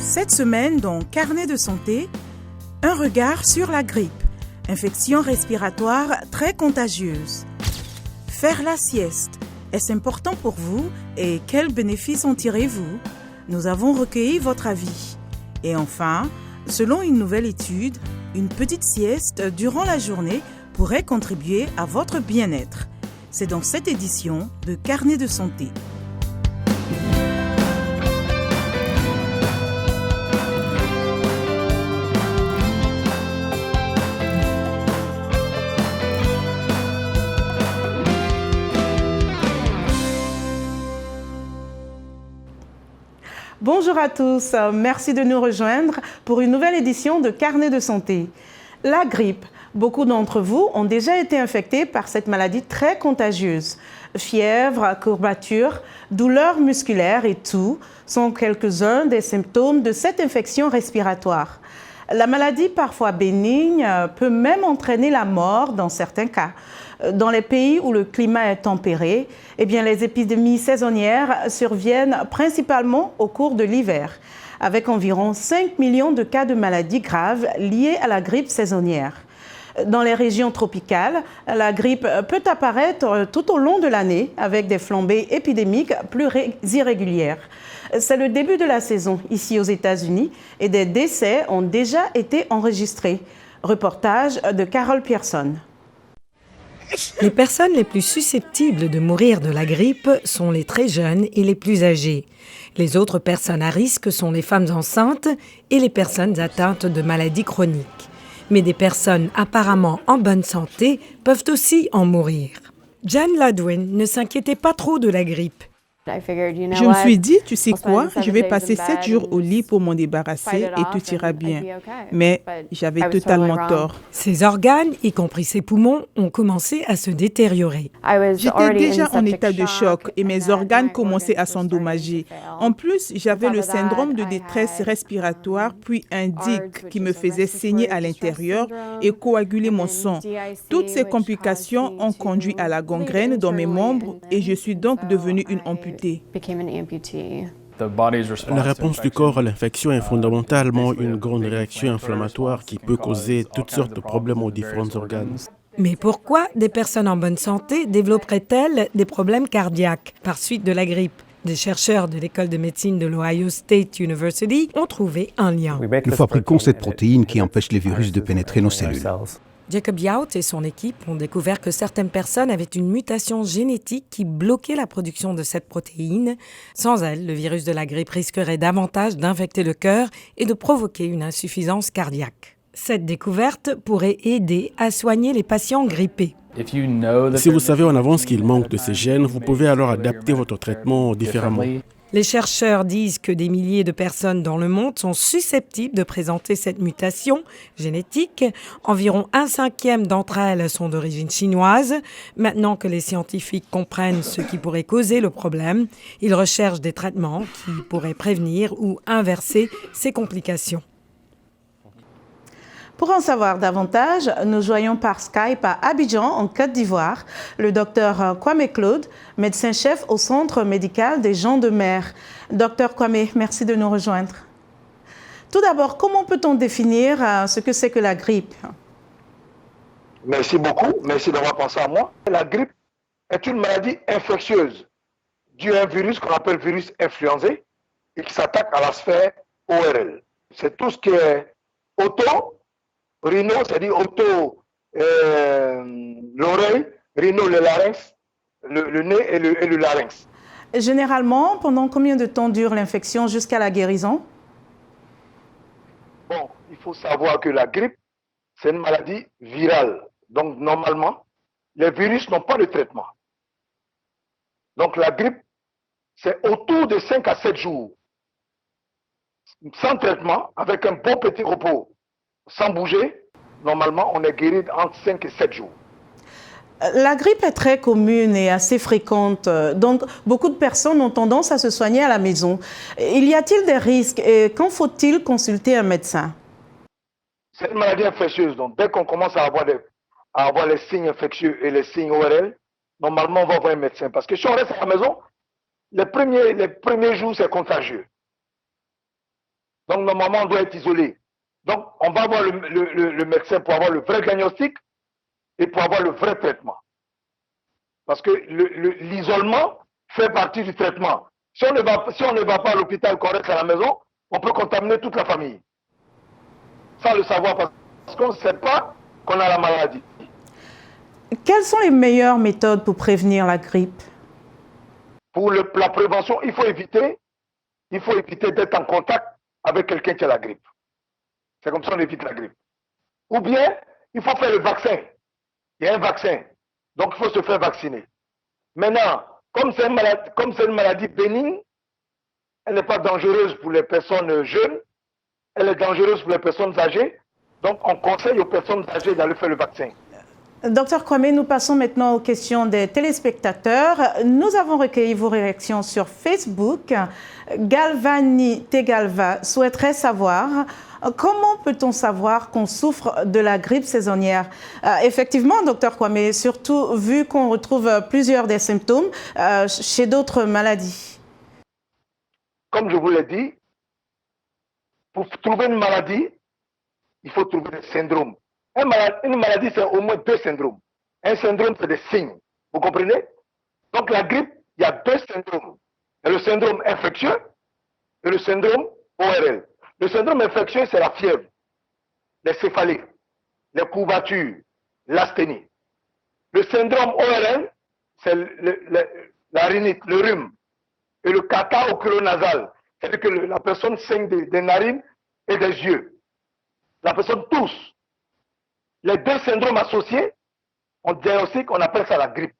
Cette semaine, dans Carnet de santé, un regard sur la grippe, infection respiratoire très contagieuse. Faire la sieste, est-ce important pour vous et quels bénéfices en tirez-vous? Nous avons recueilli votre avis. Et enfin, selon une nouvelle étude, une petite sieste durant la journée pourrait contribuer à votre bien-être. C'est dans cette édition de Carnet de santé. Bonjour à tous, merci de nous rejoindre pour une nouvelle édition de Carnet de santé. La grippe, beaucoup d'entre vous ont déjà été infectés par cette maladie très contagieuse. Fièvre, courbatures, douleurs musculaires et toux sont quelques-uns des symptômes de cette infection respiratoire. La maladie, parfois bénigne, peut même entraîner la mort dans certains cas. Dans les pays où le climat est tempéré, les épidémies saisonnières surviennent principalement au cours de l'hiver, avec environ 5 millions de cas de maladies graves liées à la grippe saisonnière. Dans les régions tropicales, la grippe peut apparaître tout au long de l'année avec des flambées épidémiques plus irrégulières. C'est le début de la saison ici aux États-Unis et des décès ont déjà été enregistrés. Reportage de Carole Pearson. Les personnes les plus susceptibles de mourir de la grippe sont les très jeunes et les plus âgées. Les autres personnes à risque sont les femmes enceintes et les personnes atteintes de maladies chroniques. Mais des personnes apparemment en bonne santé peuvent aussi en mourir. Jan Ladwin ne s'inquiétait pas trop de la grippe. Je me suis dit, tu sais quoi, je vais passer 7 jours au lit pour m'en débarrasser et tout ira bien. Mais j'avais totalement tort. Ses organes, y compris ses poumons, ont commencé à se détériorer. J'étais déjà en état de choc et mes organes commençaient à s'endommager. En plus, j'avais le syndrome de détresse respiratoire, puis un DIC qui me faisait saigner à l'intérieur et coaguler mon sang. Toutes ces complications ont conduit à la gangrène dans mes membres et je suis donc devenue une amputée. La réponse du corps à l'infection est fondamentalement une grande réaction inflammatoire qui peut causer toutes sortes de problèmes aux différents organes. Mais pourquoi des personnes en bonne santé développeraient-elles des problèmes cardiaques par suite de la grippe? Des chercheurs de l'école de médecine de l'Ohio State University ont trouvé un lien. Nous fabriquons cette protéine qui empêche les virus de pénétrer nos cellules. Jacob Yout et son équipe ont découvert que certaines personnes avaient une mutation génétique qui bloquait la production de cette protéine. Sans elle, le virus de la grippe risquerait davantage d'infecter le cœur et de provoquer une insuffisance cardiaque. Cette découverte pourrait aider à soigner les patients grippés. Si vous savez en avance qu'il manque de ces gènes, vous pouvez alors adapter votre traitement différemment. Les chercheurs disent que des milliers de personnes dans le monde sont susceptibles de présenter cette mutation génétique. Environ 1/5 d'entre elles sont d'origine chinoise. Maintenant que les scientifiques comprennent ce qui pourrait causer le problème, ils recherchent des traitements qui pourraient prévenir ou inverser ces complications. Pour en savoir davantage, nous joignons par Skype à Abidjan, en Côte d'Ivoire, le docteur Kwame Claude, médecin-chef au Centre médical des gens de mer. Docteur Kwame, merci de nous rejoindre. Tout d'abord, comment peut-on définir ce que c'est que la grippe? Merci beaucoup, merci d'avoir pensé à moi. La grippe est une maladie infectieuse due à un virus qu'on appelle virus influenzé et qui s'attaque à la sphère ORL. C'est tout ce qui est rhino, c'est-à-dire l'oreille, rhino, le larynx, le nez et le larynx. Généralement, pendant combien de temps dure l'infection jusqu'à la guérison? Bon, il faut savoir que la grippe, c'est une maladie virale. Donc, normalement, les virus n'ont pas de traitement. Donc, la grippe, c'est autour de 5 à 7 jours. Sans traitement, avec un bon petit repos. Sans bouger, normalement, on est guéri entre 5 et 7 jours. La grippe est très commune et assez fréquente, donc beaucoup de personnes ont tendance à se soigner à la maison. Y a-t-il des risques et quand faut-il consulter un médecin? C'est une maladie infectieuse, donc dès qu'on commence à avoir les signes infectieux et les signes ORL, normalement on va voir un médecin. Parce que si on reste à la maison, les premiers jours c'est contagieux. Donc, normalement, on doit être isolé. Donc, on va voir le médecin pour avoir le vrai diagnostic et pour avoir le vrai traitement. Parce que l'isolement fait partie du traitement. Si on ne va pas à l'hôpital, qu'on reste à la maison, on peut contaminer toute la famille. Sans le savoir, parce qu'on ne sait pas qu'on a la maladie. Quelles sont les meilleures méthodes pour prévenir la grippe? Pour la prévention, il faut éviter d'être en contact avec quelqu'un qui a la grippe. C'est comme ça qu'on évite la grippe. Ou bien, il faut faire le vaccin. Il y a un vaccin. Donc, il faut se faire vacciner. Maintenant, comme c'est une maladie bénigne, elle n'est pas dangereuse pour les personnes jeunes, elle est dangereuse pour les personnes âgées. Donc, on conseille aux personnes âgées d'aller faire le vaccin. Docteur Kwame, nous passons maintenant aux questions des téléspectateurs. Nous avons recueilli vos réactions sur Facebook. Galvani Tegalva souhaiterait savoir comment peut-on savoir qu'on souffre de la grippe saisonnière? Effectivement, docteur Kwame, surtout vu qu'on retrouve plusieurs des symptômes chez d'autres maladies. Comme je vous l'ai dit, pour trouver une maladie, il faut trouver des syndromes. Une maladie, c'est au moins deux syndromes. Un syndrome, c'est des signes. Vous comprenez? Donc, la grippe, il y a deux syndromes. Il y a le syndrome infectieux et le syndrome ORL. Le syndrome infectieux, c'est la fièvre, les céphalées, les courbatures, l'asthénie. Le syndrome ORL, c'est la rhinite, le rhume et le catarrhe oculonasal. C'est-à-dire que la personne saigne des narines et des yeux. La personne tousse. Les deux syndromes associés, on diagnostique, on appelle ça la grippe.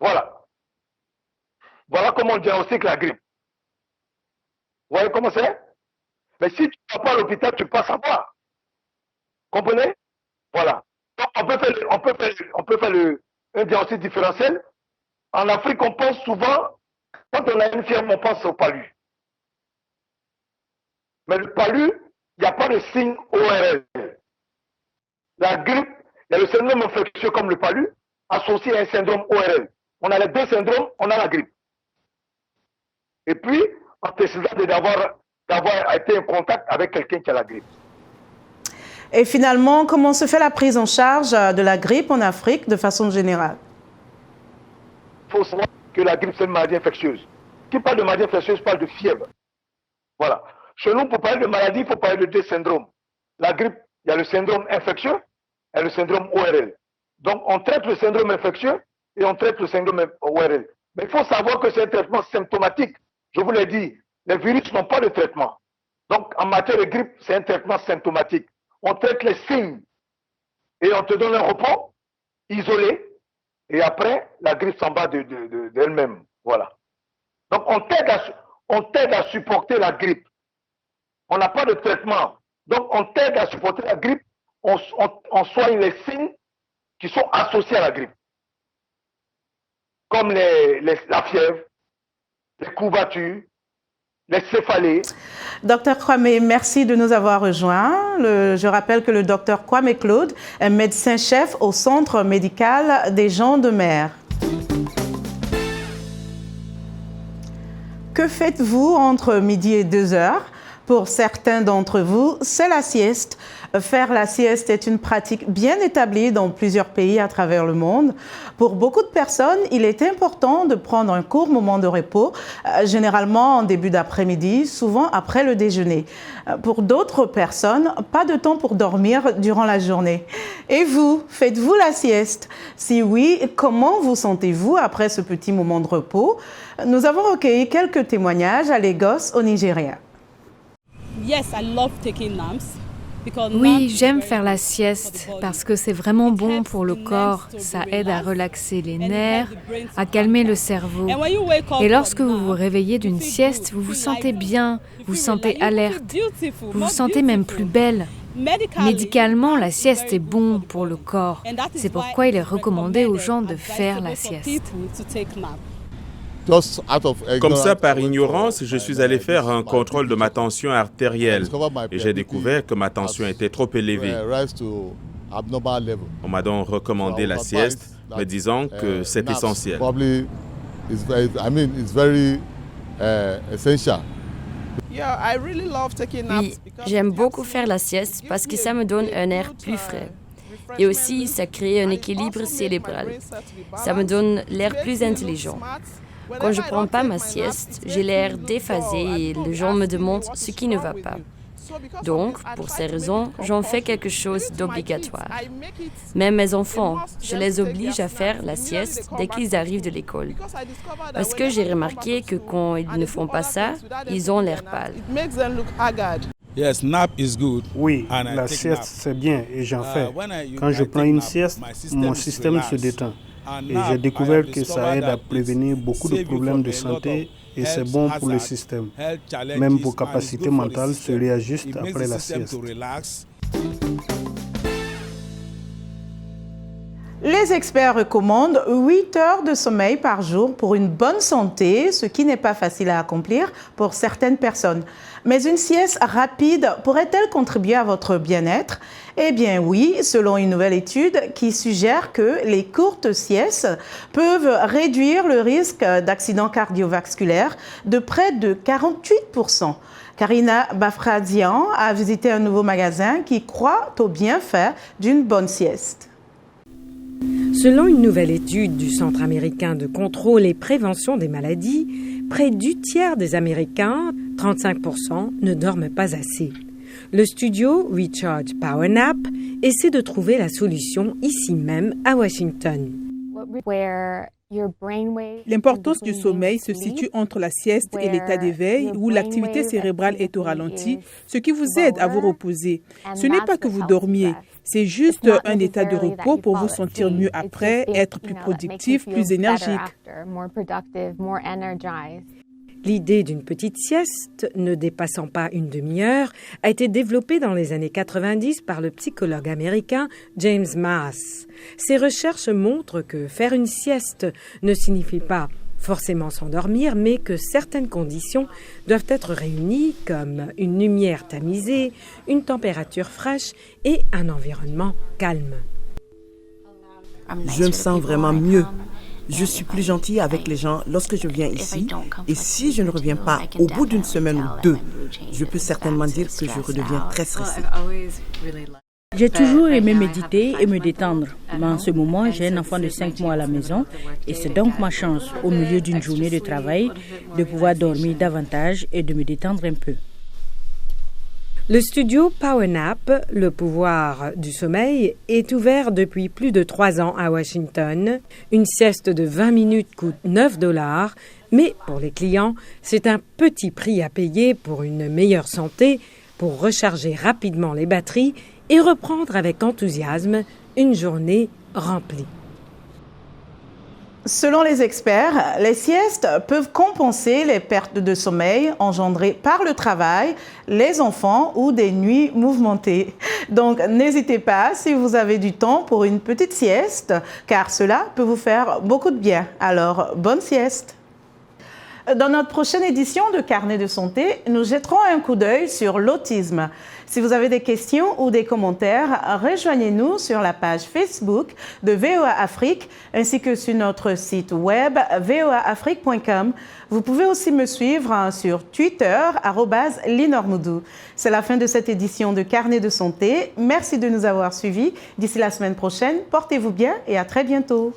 Voilà. Voilà comment on diagnostique la grippe. Vous voyez comment c'est? Mais si tu ne vas pas à l'hôpital, tu ne peux pas savoir. Comprenez? Voilà. Donc, on peut faire un diagnostic différentiel. En Afrique, on pense souvent, quand on a une fièvre, on pense au palu. Mais le palu, il n'y a pas de signe ORL. La grippe, il y a le syndrome infectieux comme le palu, associé à un syndrome ORL. On a les deux syndromes, on a la grippe. Et puis, en décidant d'avoir été en contact avec quelqu'un qui a la grippe. Et finalement, comment se fait la prise en charge de la grippe en Afrique de façon générale? Il faut savoir que la grippe, c'est une maladie infectieuse. Qui parle de maladie infectieuse parle de fièvre. Voilà. Chez nous, pour parler de maladie, il faut parler de deux syndromes. La grippe, il y a le syndrome infectieux et le syndrome ORL. Donc, on traite le syndrome infectieux et on traite le syndrome ORL. Mais il faut savoir que c'est un traitement symptomatique. Je vous l'ai dit, les virus n'ont pas de traitement. Donc, en matière de grippe, c'est un traitement symptomatique. On traite les signes et on te donne un repos isolé et après, la grippe s'en va d'elle-même. Voilà. Donc, on t'aide à supporter la grippe. On n'a pas de traitement. Donc, on t'aide à supporter la grippe. On soigne les signes qui sont associés à la grippe. Comme la fièvre, les courbatures, les céphalées. Docteur Kwame, merci de nous avoir rejoints. Je rappelle que le docteur Kwame Claude est médecin-chef au Centre médical des gens de mer. Que faites-vous entre midi et 2 heures? Pour certains d'entre vous, c'est la sieste. Faire la sieste est une pratique bien établie dans plusieurs pays à travers le monde. Pour beaucoup de personnes, il est important de prendre un court moment de repos, généralement en début d'après-midi, souvent après le déjeuner. Pour d'autres personnes, pas de temps pour dormir durant la journée. Et vous, faites-vous la sieste? Si oui, comment vous sentez-vous après ce petit moment de repos? Nous avons recueilli quelques témoignages à Lagos, au Nigeria. Oui, j'aime faire la sieste parce que c'est vraiment bon pour le corps. Ça aide à relaxer les nerfs, à calmer le cerveau. Et lorsque vous vous réveillez d'une sieste, vous vous sentez bien, vous vous sentez alerte, vous vous sentez même plus belle. Médicalement, la sieste est bon pour le corps. C'est pourquoi il est recommandé aux gens de faire la sieste. Comme ça, par ignorance, je suis allé faire un contrôle de ma tension artérielle et j'ai découvert que ma tension était trop élevée. On m'a donc recommandé la sieste, me disant que c'est essentiel. Oui, j'aime beaucoup faire la sieste parce que ça me donne un air plus frais. Et aussi, ça crée un équilibre cérébral. Ça me donne l'air plus intelligent. Quand je ne prends pas ma sieste, j'ai l'air déphasé et les gens me demandent ce qui ne va pas. Donc, pour ces raisons, j'en fais quelque chose d'obligatoire. Même mes enfants, je les oblige à faire la sieste dès qu'ils arrivent de l'école. Parce que j'ai remarqué que quand ils ne font pas ça, ils ont l'air pâles. Oui, la sieste c'est bien et j'en fais. Quand je prends une sieste, mon système se détend. Et j'ai découvert que ça aide à prévenir beaucoup de problèmes de santé et c'est bon pour le système. Même vos capacités mentales se réajustent après la sieste. Les experts recommandent 8 heures de sommeil par jour pour une bonne santé, ce qui n'est pas facile à accomplir pour certaines personnes. Mais une sieste rapide pourrait-elle contribuer à votre bien-être? Eh bien oui, selon une nouvelle étude qui suggère que les courtes siestes peuvent réduire le risque d'accidents cardiovasculaires de près de 48%. Karina Bafradian a visité un nouveau magasin qui croit aux bienfaits d'une bonne sieste. Selon une nouvelle étude du Centre américain de contrôle et prévention des maladies, près du tiers des Américains, 35%, ne dorment pas assez. Le studio Recharge Power Nap essaie de trouver la solution ici même à Washington. L'importance du sommeil se situe entre la sieste et l'état d'éveil où l'activité cérébrale est au ralenti, ce qui vous aide à vous reposer. Ce n'est pas que vous dormiez, c'est juste un état de repos pour vous sentir mieux après, être plus productif, plus énergique. L'idée d'une petite sieste, ne dépassant pas une demi-heure, a été développée dans les années 90 par le psychologue américain James Maas. Ses recherches montrent que faire une sieste ne signifie pas forcément s'endormir, mais que certaines conditions doivent être réunies comme une lumière tamisée, une température fraîche et un environnement calme. Je me sens vraiment mieux. Je suis plus gentille avec les gens lorsque je viens ici. Et si je ne reviens pas au bout d'une semaine ou deux, je peux certainement dire que je redeviens très stressée. J'ai toujours aimé méditer et me détendre. Mais en ce moment, j'ai un enfant de 5 mois à la maison et c'est donc ma chance, au milieu d'une journée de travail, de pouvoir dormir davantage et de me détendre un peu. Le studio Power Nap, le pouvoir du sommeil, est ouvert depuis plus de 3 ans à Washington. Une sieste de 20 minutes coûte $9, mais pour les clients, c'est un petit prix à payer pour une meilleure santé, pour recharger rapidement les batteries et reprendre avec enthousiasme une journée remplie. Selon les experts, les siestes peuvent compenser les pertes de sommeil engendrées par le travail, les enfants ou des nuits mouvementées. Donc, n'hésitez pas si vous avez du temps pour une petite sieste, car cela peut vous faire beaucoup de bien. Alors, bonne sieste! Dans notre prochaine édition de Carnet de santé, nous jetterons un coup d'œil sur l'autisme. Si vous avez des questions ou des commentaires, rejoignez-nous sur la page Facebook de VOA Afrique ainsi que sur notre site web voaafrique.com. Vous pouvez aussi me suivre sur Twitter @linormoudou. C'est la fin de cette édition de Carnet de santé. Merci de nous avoir suivis. D'ici la semaine prochaine, portez-vous bien et à très bientôt.